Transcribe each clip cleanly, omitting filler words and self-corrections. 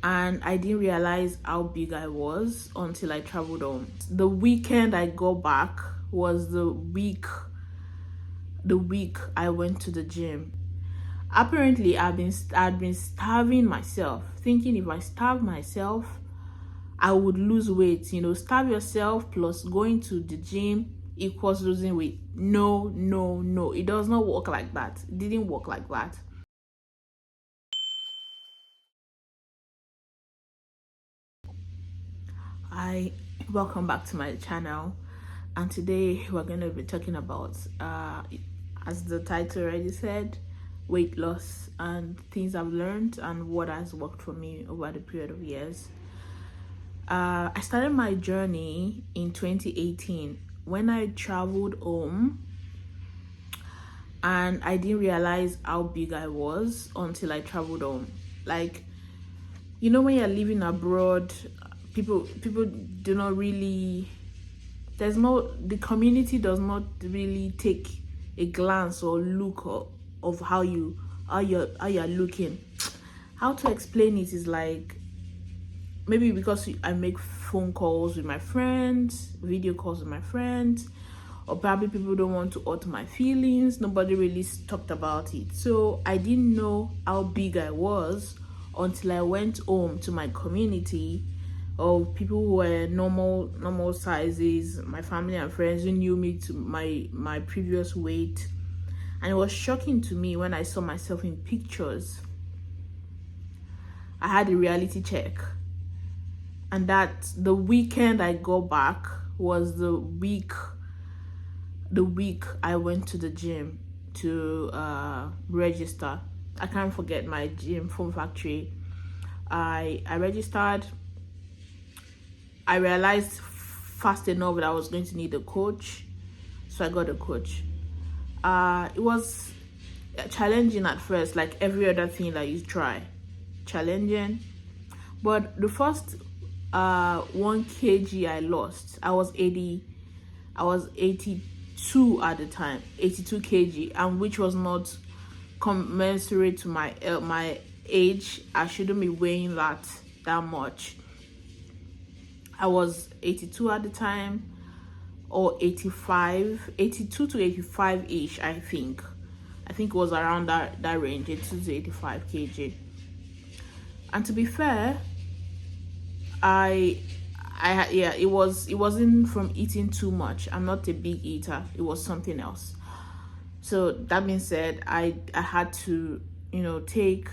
and I didn't realize how big I was until I traveled home. The weekend I got back was the week I went to the gym. Apparently, I'd been starving myself, thinking if I starve myself, I would lose weight. Starve yourself plus going to the gym equals losing weight. No, no, no. It does not work like that. It didn't work like that. Hi, welcome back to my channel, and today we're going to be talking about, as the title already said, weight loss and things I've learned and what has worked for me over the period of years. I started my journey in 2018 when I traveled home, and I didn't realize how big I was until I traveled home. Like, when you're living abroad, people do not really, the community does not really take a glance or look of how you're looking. How to explain it is like, maybe because I make phone calls with my friends, video calls with my friends, or probably people don't want to hurt my feelings. Nobody really talked about it. So I didn't know how big I was until I went home to my community of people who were normal sizes, my family and friends who knew me to my previous weight. And it was shocking to me when I saw myself in pictures. I had a reality check. And that the weekend I got back was the week I went to the gym to register. I can't forget my gym, Foam Factory. I registered. I realized fast enough that I was going to need a coach, so I got a coach. It was challenging at first, like every other thing that you try, challenging. But the first 1 kg I lost, I was 82 at the time, 82 kg, and which was not commensurate to my age. I shouldn't be weighing that much. I was 82 at the time, or 85, 82 to 85 ish. I think it was around that range, 82 to 85 kg. And to be fair, it wasn't from eating too much. I'm not a big eater. It was something else. So that being said, I had to take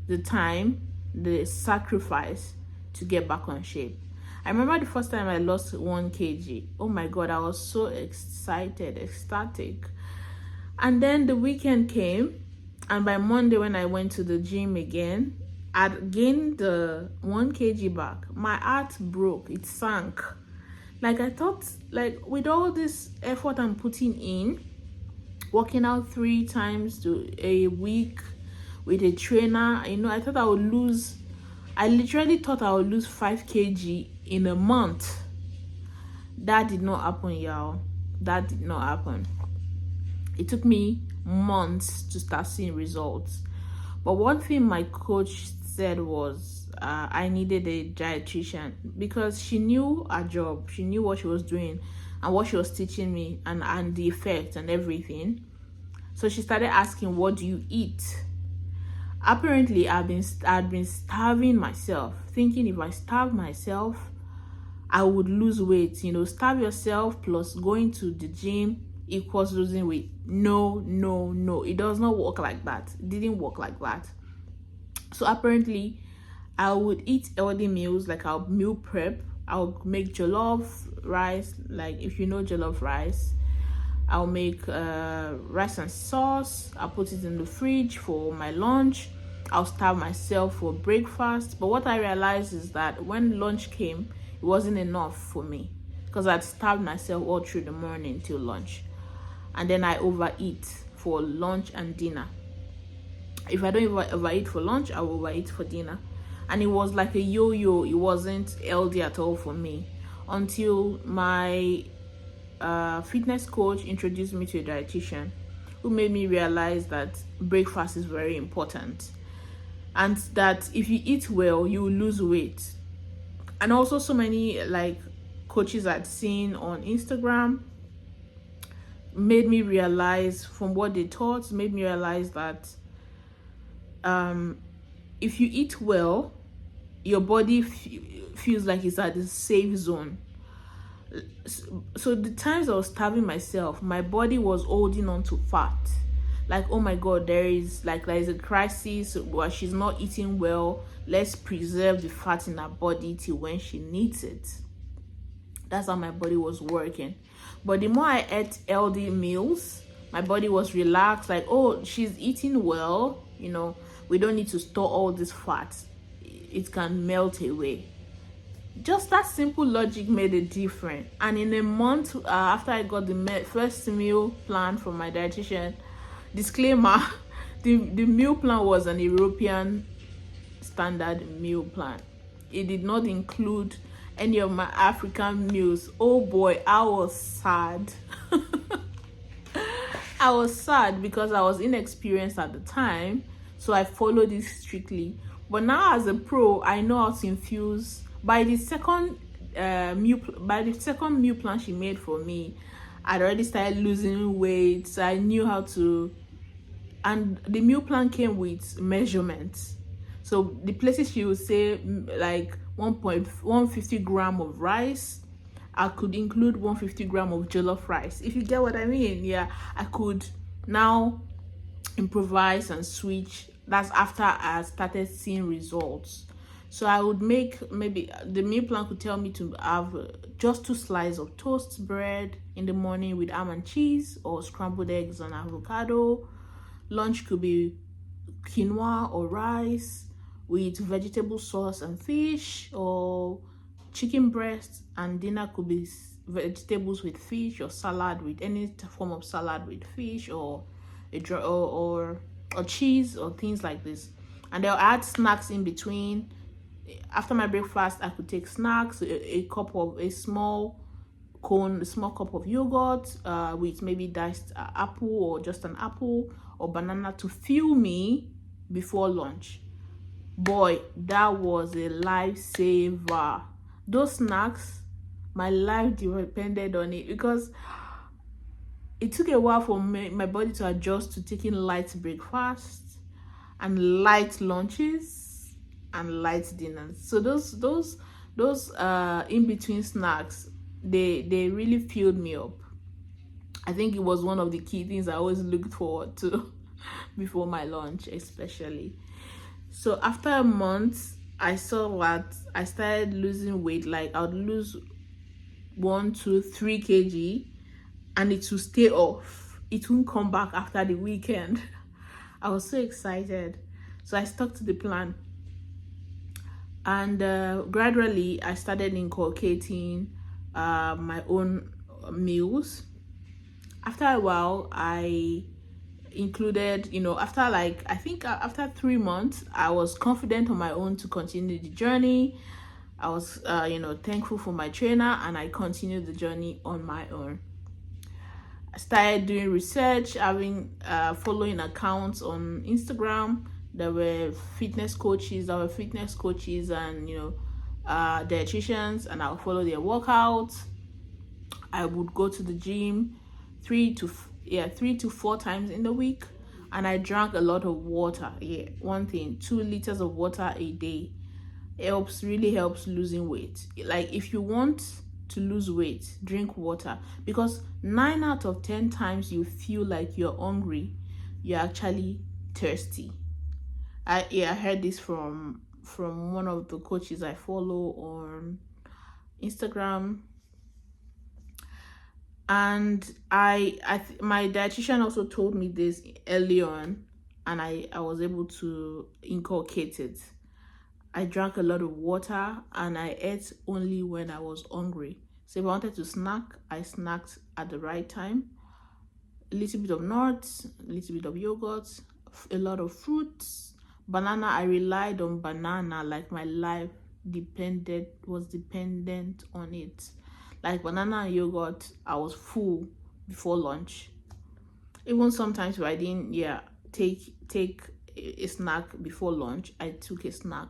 the time, the sacrifice to get back on shape. I remember the first time I lost 1 kg. Oh my god, I was so excited, ecstatic. And then the weekend came, and by Monday when I went to the gym again, I'd gained the 1 kg back. My heart broke, it sank. Like, I thought, like, with all this effort I'm putting in, working out 3 times a week with a trainer, I thought I literally thought I would lose 5 kg in a month. That did not happen, y'all. That did not happen. It took me months to start seeing results. But one thing my coach said was I needed a dietitian, because she knew her job. She knew what she was doing and what she was teaching me, and the effect and everything. So she started asking, what do you eat? Apparently, I'd been starving myself, thinking if I starve myself, I would lose weight. Starve yourself plus going to the gym equals losing weight. No, no, no. It does not work like that. It didn't work like that. So apparently, I would eat healthy meals, like I'll meal prep. I'll make jollof rice, like if you know jollof rice. I'll make rice and sauce. I'll put it in the fridge for my lunch. I'll starve myself for breakfast. But what I realized is that when lunch came, it wasn't enough for me, because I'd starved myself all through the morning till lunch. And then I overeat for lunch and dinner. If I don't overeat for lunch, I will overeat for dinner. And it was like a yo-yo. It wasn't healthy at all for me, until my fitness coach introduced me to a dietitian who made me realize that breakfast is very important. and that if you eat well, you will lose weight. And also, so many like coaches I'd seen on Instagram made me realize, from what they taught, made me realize that if you eat well, your body feels like it's at the safe zone. So the times I was starving myself, my body was holding on to fat. Like, oh my god, there is a crisis where she's not eating well. Let's preserve the fat in her body till when she needs it. That's how my body was working. But the more I ate healthy meals, my body was relaxed. Like, oh, she's eating well. We don't need to store all this fat. It can melt away. Just that simple logic made a difference. And in a month after I got the first meal plan from my dietitian, disclaimer, the meal plan was an European standard meal plan. It did not include any of my African meals. Oh boy, I was sad. I was sad because I was inexperienced at the time, so I followed it strictly. But now as a pro, I know how to infuse. By the second meal plan she made for me, I'd already started losing weight. So I knew how to, and the meal plan came with measurements. So the places she would say like 150 gram of rice, I could include 150 gram of jollof rice. If you get what I mean, yeah, I could now improvise and switch. That's after I started seeing results. So I would make, maybe the meal plan could tell me to have just 2 slices of toast bread in the morning with ham and cheese, or scrambled eggs and avocado. Lunch could be quinoa or rice with vegetable sauce and fish, or chicken breast. And dinner could be vegetables with fish, or salad with any form of salad with fish, or cheese, or things like this. And they'll add snacks in between. After my breakfast, I could take snacks, a small cup of yogurt with maybe diced apple, or just an apple or banana to fuel me before lunch. Boy, that was a lifesaver. Those snacks, my life depended on it, because it took a while for my body to adjust to taking light breakfast and light lunches and light dinners. So those in between snacks, they really filled me up. I think it was one of the key things I always looked forward to before my lunch, especially. So after a month, I saw that I started losing weight. Like, I would lose 1, 2, 3 kg, and it will stay off. It won't come back after the weekend. I was so excited. So I stuck to the plan. And gradually, I started inculcating my own meals. After a while, I included, after 3 months, I was confident on my own to continue the journey. I was, thankful for my trainer, and I continued the journey on my own. I started doing research, following accounts on Instagram. There were fitness coaches and dietitians, and I'll follow their workouts. I would go to the gym 3 to 4 times in the week, and I drank a lot of water. Yeah, one thing, 2 liters of water a day really helps losing weight. Like, if you want to lose weight, drink water, because 9 out of 10 times you feel like you're hungry, you're actually thirsty. I heard this from one of the coaches I follow on Instagram. And my dietitian also told me this early on, and I was able to inculcate it. I drank a lot of water, and I ate only when I was hungry. So if I wanted to snack, I snacked at the right time. A little bit of nuts, a little bit of yogurt, a lot of fruits. Banana, I relied on banana, like my life was dependent on it. Like banana and yogurt, I was full before lunch. Even sometimes if I didn't take a snack before lunch. I took a snack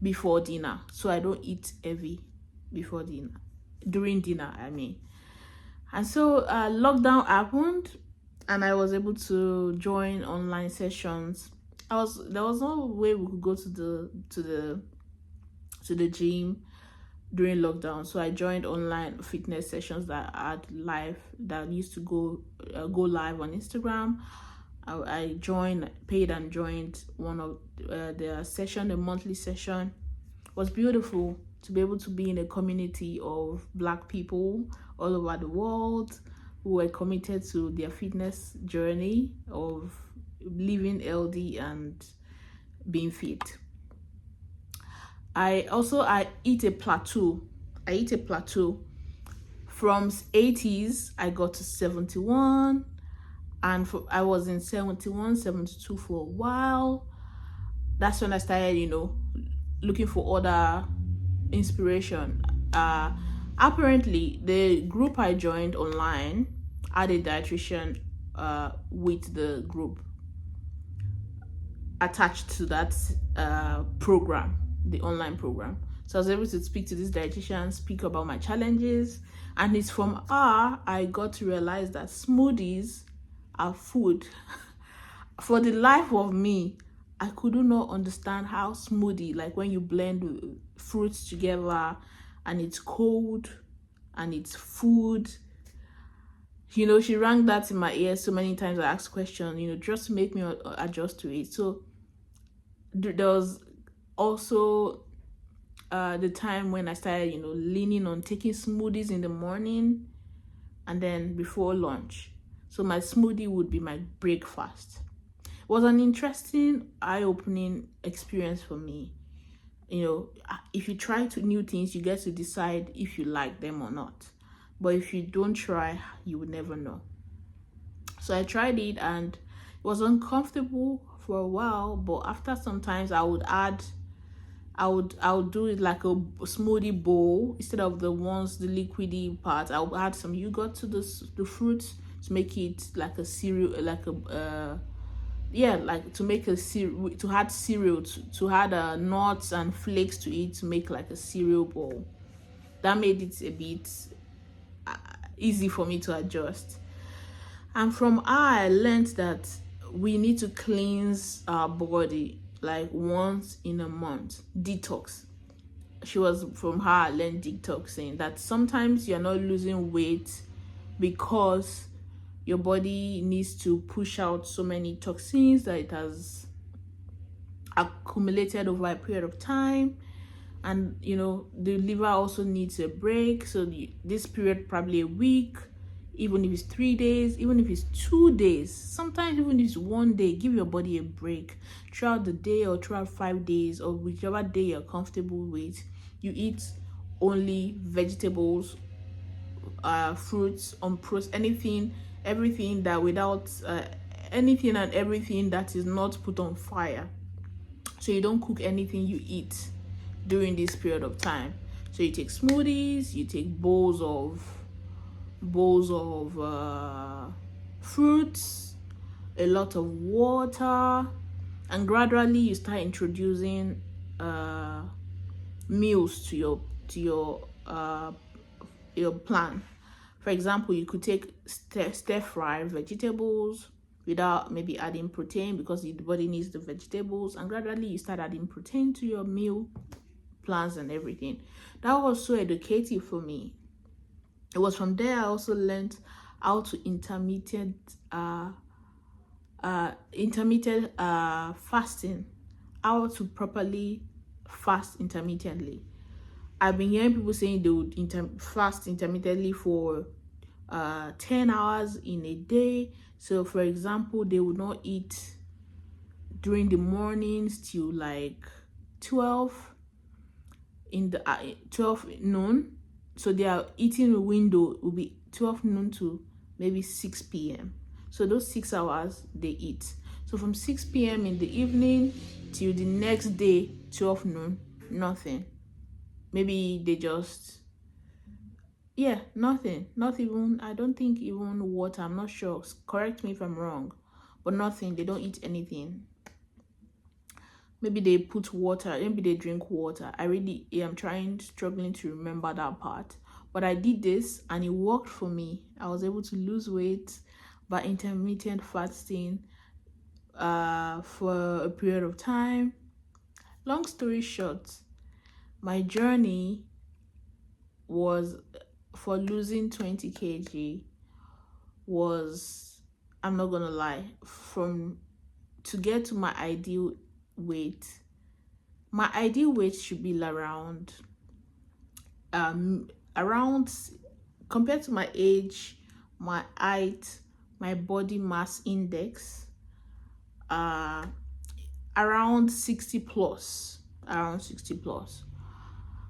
before dinner, so I don't eat heavy before dinner, during dinner I mean. And so lockdown happened, and I was able to join online sessions. There was no way we could go to the gym during lockdown, so I joined online fitness sessions that had live, that used to go live on Instagram. I paid and joined one of their session, the monthly session. It was beautiful to be able to be in a community of Black people all over the world who were committed to their fitness journey of living healthy and being fit. I hit a plateau. From 80s, I got to 71, and I was in 71, 72 for a while. That's when I started, looking for other inspiration. Apparently, the group I joined online had a dietitian with the group attached to that program, the online program. So I was able to speak to this dietitian, speak about my challenges, and it's from her I got to realize that smoothies are food. For the life of me, I could not understand how smoothie, like when you blend fruits together and it's cold and it's food. She rang that in my ear so many times. I asked questions, just to make me adjust to it. So there was also the time when I started, leaning on taking smoothies in the morning and then before lunch. So my smoothie would be my breakfast. It was an interesting, eye-opening experience for me. If you try new things, you get to decide if you like them or not. But if you don't try, you would never know. So I tried it, and it was uncomfortable for a while, but after sometimes I would do it like a smoothie bowl instead of the liquidy part. I would add some yogurt to the fruits to make it like a cereal, like to make a cereal, to add cereal, to add nuts and flakes to it, to make like a cereal bowl. That made it a bit easy for me to adjust. And from her, I learned that we need to cleanse our body like once in a month. Detox. From her I learned detoxing, that sometimes you're not losing weight because your body needs to push out so many toxins that it has accumulated over a period of time. And the liver also needs a break. So this period, probably a week, even if it's 3 days, even if it's 2 days, sometimes even if it's 1 day, give your body a break throughout the day or throughout 5 days, or whichever day you're comfortable with. You eat only vegetables, fruits, everything that without anything and everything that is not put on fire. So you don't cook anything you eat during this period of time. So you take smoothies, you take bowls of fruits, a lot of water, and gradually you start introducing meals to your plan. For example, you could take stir fry vegetables without maybe adding protein, because the body needs the vegetables, and gradually you start adding protein to your meal plans and everything. That was so educative for me. It was from there I also learned how to intermittent fasting, how to properly fast intermittently. I've been hearing people saying they would fast intermittently for 10 hours in a day. So for example, they would not eat during the mornings till like 12 noon. So their eating window will be 12 noon to maybe 6 p.m. So those 6 hours they eat. So from 6 p.m. in the evening till the next day, 12 noon, nothing. Maybe they just, nothing. Not even, I don't think even water. I'm not sure. Correct me if I'm wrong. But nothing. They don't eat anything. maybe they put water, maybe they drink water. I really am struggling to remember that part. But I did this and it worked for me. I was able to lose weight by intermittent fasting for a period of time. Long story short, my journey was for losing 20 kg was, I'm not gonna lie, from to get to my ideal weight. My ideal weight should be around around, compared to my age, my height, my body mass index, around 60 plus, around 60 plus.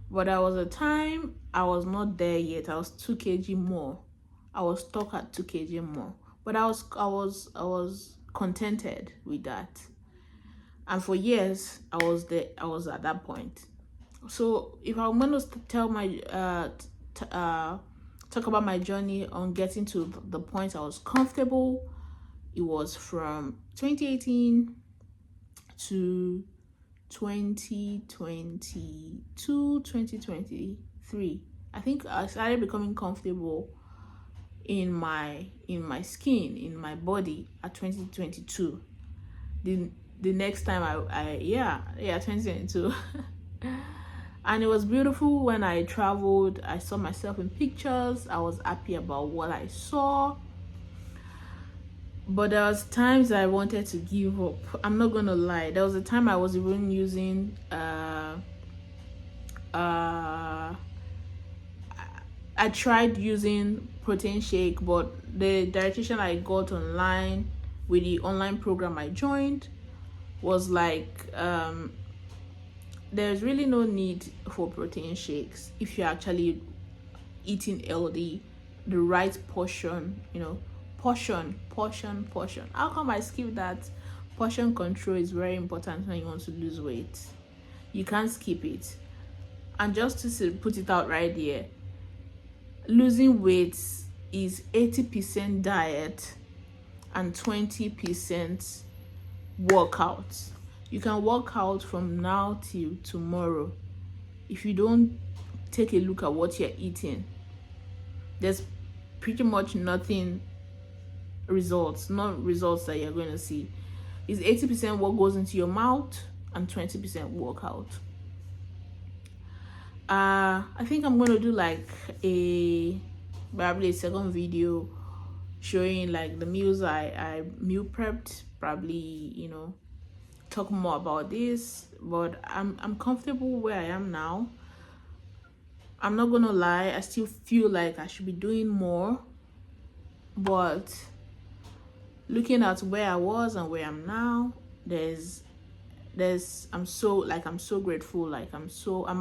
But there was a time I was not there yet. I was 2 kg more. I was stuck at 2 kg more. But I was contented with that. And for years I was there. I was at that point. So if I'm going to tell my talk about my journey on getting to the point I was comfortable, it was from 2018 to 2022, 2023. I think I started becoming comfortable in my skin, in my body at 2022. The next time I 2022. And it was beautiful. When I traveled, I saw myself in pictures. I was happy about what I saw. But there was times I wanted to give up. I'm not gonna lie. There was a time I was even using I tried using protein shake, but the dietitian I got online with the online program I joined was like, there's really no need for protein shakes if you're actually eating healthy, the right portion, portion. How come I skip that? Portion control is very important when you want to lose weight. You can't skip it. And just to put it out right there, losing weight is 80% diet and 20% workout. You can work out from now till tomorrow. If you don't take a look at what you're eating, there's pretty much not results that you're going to see. It's 80% what goes into your mouth and 20% workout. I think I'm going to do like probably a second video showing like the meals I meal prepped, probably, talk more about this. But I'm comfortable where I am now. I'm not gonna lie, I still feel like I should be doing more, but looking at where I was and where I'm now, I'm so grateful. Like I'm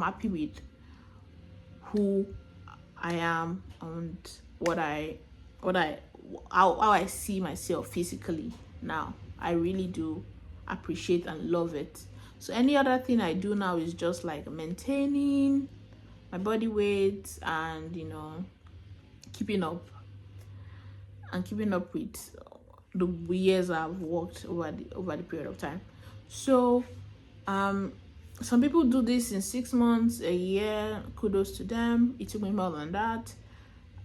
happy with who I am and how I see myself physically now. I really do appreciate and love it. So any other thing I do now is just like maintaining my body weight and keeping up with the years I've worked over the period of time. So some people do this in 6 months, a year. Kudos to them. It took me more than that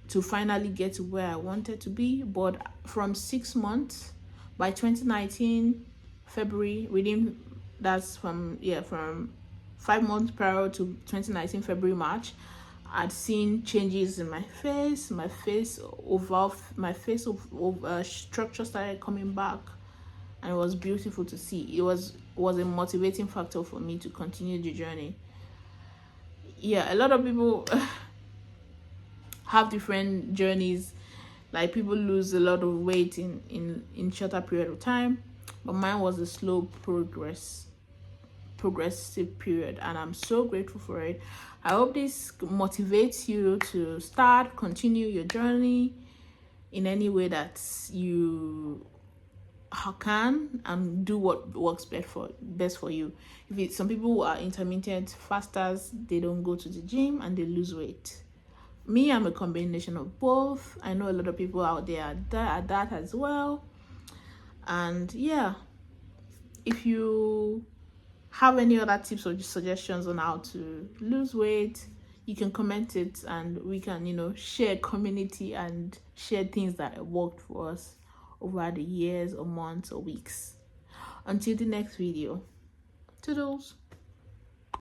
to finally get to where I wanted to be. But from 6 months, by 2019 February, from 5 months prior to 2019 February March, I'd seen changes in my face. My face structure started coming back, and it was beautiful to see. It was a motivating factor for me to continue the journey. Yeah, a lot of people have different journeys. Like people lose a lot of weight in shorter period of time, but mine was a slow progressive period, and I'm so grateful for it. I hope this motivates you to continue your journey in any way that you can, and do what works best for you. Some people who are intermittent fasters, they don't go to the gym and they lose weight. Me, I'm a combination of both. I know a lot of people out there are that as well. And yeah, if you have any other tips or suggestions on how to lose weight, you can comment it, and we can, share community and share things that worked for us over the years or months or weeks. Until the next video, toodles.